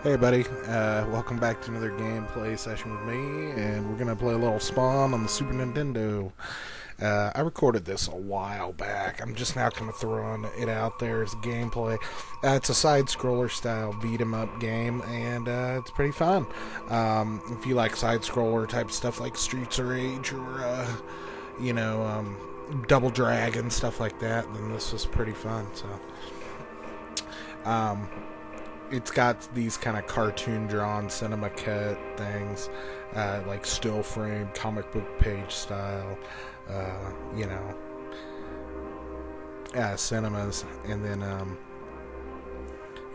Hey buddy, welcome back to another gameplay session with me, and we're gonna play a little Spawn on the Super Nintendo. I recorded this a while back. I'm just now kind of throwing it out there as gameplay. It's a side-scroller style beat-em-up game, and it's pretty fun. If you like side-scroller type stuff like Streets of Rage or, Double Dragon, stuff like that, then this was pretty fun, so... It's got these kind of cartoon drawn cinema cut things, like still frame, comic book page style, cinemas, and then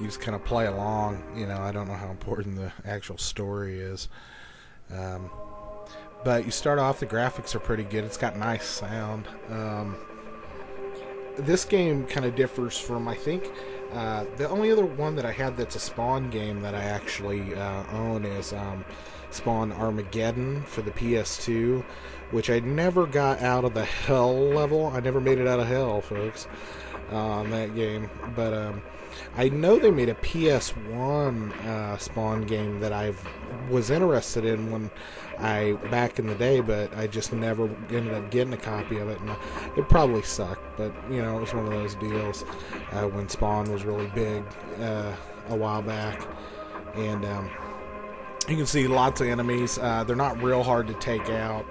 you just kind of play along. I don't know how important the actual story is, but you start off, the graphics are pretty good. It's got nice sound. This game kind of differs from, I think, the only other one that I had that's a Spawn game that I actually own is Spawn Armageddon for the PS2, which I never got out of the hell level. I never made it out of hell, folks, on that game. But I know they made a PS1 Spawn game that I was interested in when back in the day, but I just never ended up getting a copy of it, and it probably sucked, but it was one of those deals when Spawn was really big a while back. And you can see lots of enemies. They're not real hard to take out.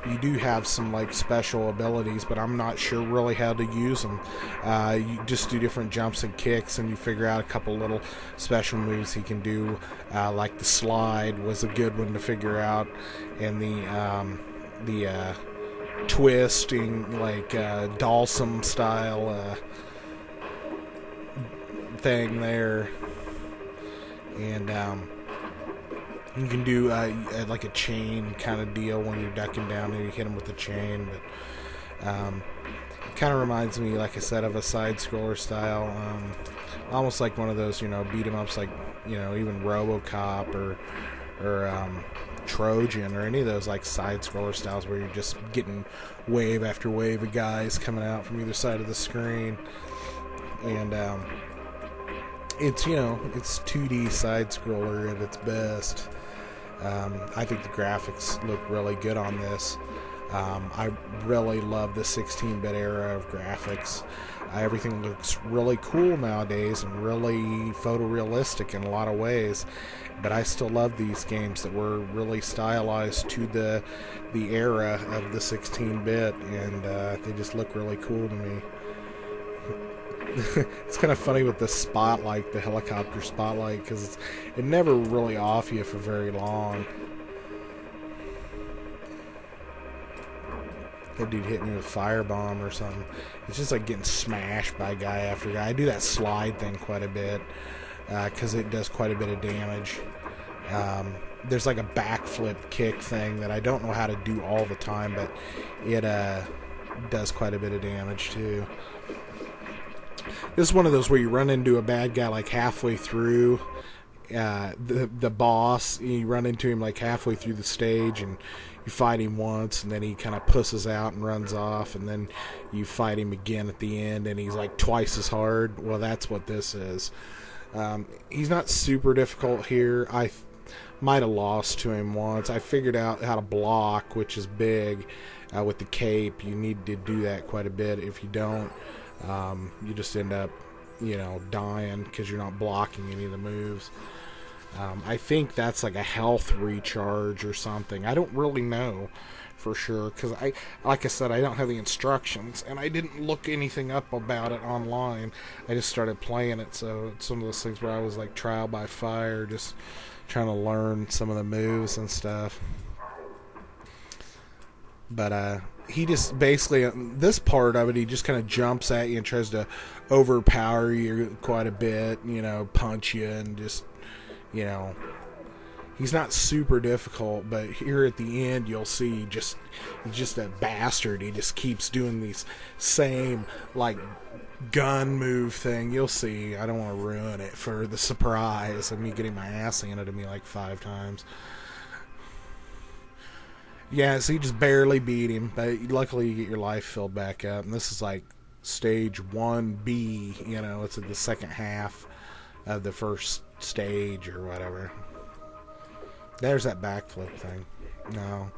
You do have some like special abilities, but I'm not sure really how to use them. You just do different jumps and kicks, and you figure out a couple little special moves he can do, like the slide was a good one to figure out, and the twisting, like Dalsum style thing there, and you can do like a chain kind of deal when you're ducking down there. You hit them with the chain, but it kind of reminds me, like I said, of a side-scroller style, almost like one of those, beat-em-ups, like, even RoboCop or Trojan, or any of those like side-scroller styles where you're just getting wave after wave of guys coming out from either side of the screen, and it's it's 2D side-scroller at its best. I think the graphics look really good on this. I really love the 16-bit era of graphics. Everything looks really cool nowadays and really photorealistic in a lot of ways. But I still love these games that were really stylized to the era of the 16-bit, and they just look really cool to me. It's kind of funny with the spotlight, the helicopter spotlight, because it never really off you for very long. That dude hit me with a firebomb or something. It's just like getting smashed by guy after guy. I do that slide thing quite a bit because it does quite a bit of damage. There's like a backflip kick thing that I don't know how to do all the time, but it does quite a bit of damage too. This is one of those where you run into a bad guy like halfway through the boss. You run into him like halfway through the stage, and you fight him once, and then he kind of pusses out and runs off, and then you fight him again at the end, and he's like twice as hard. Well, that's what this is. He's not super difficult here. I might have lost to him once. I figured out how to block, which is big, with the cape. You need to do that quite a bit. If you don't, you just end up, dying because you're not blocking any of the moves. I think that's like a health recharge or something. I don't really know for sure because like I said, I don't have the instructions, and I didn't look anything up about it online. I just started playing it, so it's one of those things where I was like trial by fire, just trying to learn some of the moves and stuff. But he just basically, this part of it, he just kind of jumps at you and tries to overpower you quite a bit, punch you, and just, he's not super difficult, but here at the end you'll see he's just a bastard. He just keeps doing these same, like, gun move thing. You'll see. I don't want to ruin it for the surprise of me getting my ass handed to me like 5 times. Yeah, so you just barely beat him, but luckily you get your life filled back up. And this is like stage 1B, it's in the second half of the first stage or whatever. There's that backflip thing. No.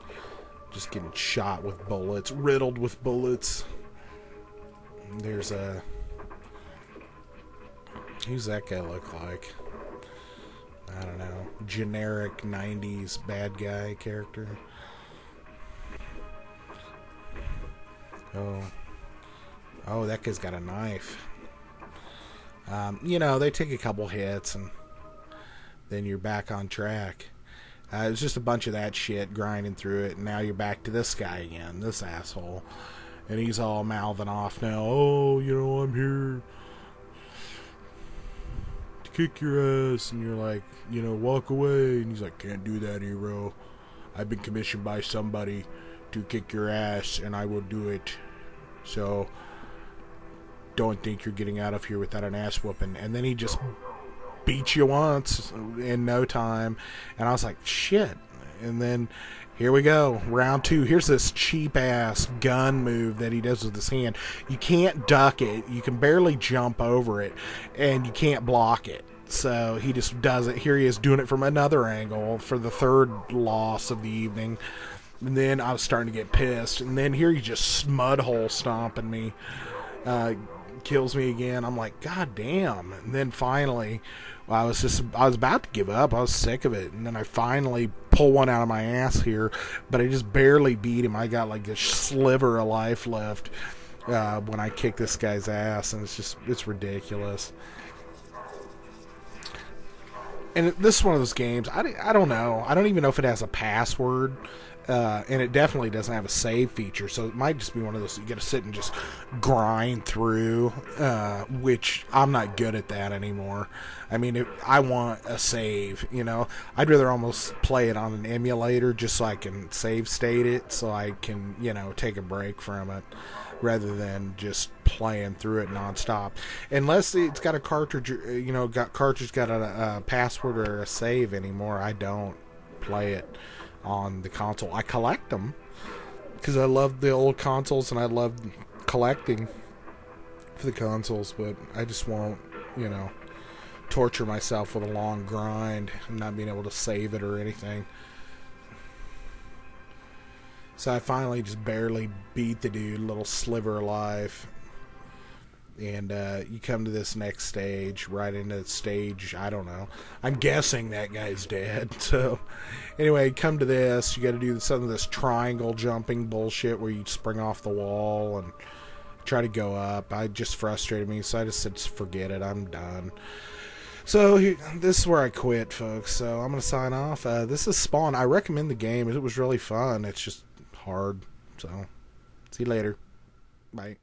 Just getting shot with bullets. Riddled with bullets. There's a... Who's that guy look like? I don't know. Generic 90s bad guy character. Oh, that guy's got a knife. You know, they take a couple hits and then you're back on track. It was just a bunch of that shit grinding through it, and now you're back to this guy again, this asshole. And he's all mouthing off now, oh, you know, I'm here to kick your ass. And you're like, you know, walk away. And he's like, can't do that, hero. I've been commissioned by somebody to kick your ass, and I will do it. So don't think you're getting out of here without an ass whooping. And then he just beat you once in no time, and I was like, shit. And then here we go, round 2. Here's this cheap ass gun move that he does with his hand. You can't duck it, you can barely jump over it, and you can't block it. So he just does it. Here he is doing it from another angle for the 3rd loss of the evening. And then I was starting to get pissed, and then here he just mudhole stomping me, kills me again. I'm like, god damn. And then finally I was about to give up. I was sick of it. And then I finally pull one out of my ass here, but I just barely beat him. I got like a sliver of life left when I kicked this guy's ass, and it's ridiculous. And this is one of those games, I don't know. I don't even know if it has a password. And it definitely doesn't have a save feature, so it might just be one of those you gotta sit and just grind through, which I'm not good at that anymore. I mean, I want a save, you know. I'd rather almost play it on an emulator just so I can save state it, so I can, you know, take a break from it, rather than just playing through it nonstop. Unless it's got a cartridge, you know, cartridge got a password or a save anymore, I don't play it on the console. I collect them because I love the old consoles and I love collecting for the consoles, but I just won't, you know, torture myself with a long grind and not being able to save it or anything. So I finally just barely beat the dude, little sliver of life. And you come to this next stage, right into stage, I don't know. I'm guessing that guy's dead. So, anyway, come to this. You got to do some of this triangle jumping bullshit where you spring off the wall and try to go up. It just frustrated me, so I just said, forget it, I'm done. So, this is where I quit, folks. So, I'm going to sign off. This is Spawn. I recommend the game. It was really fun. It's just hard. So, see you later. Bye.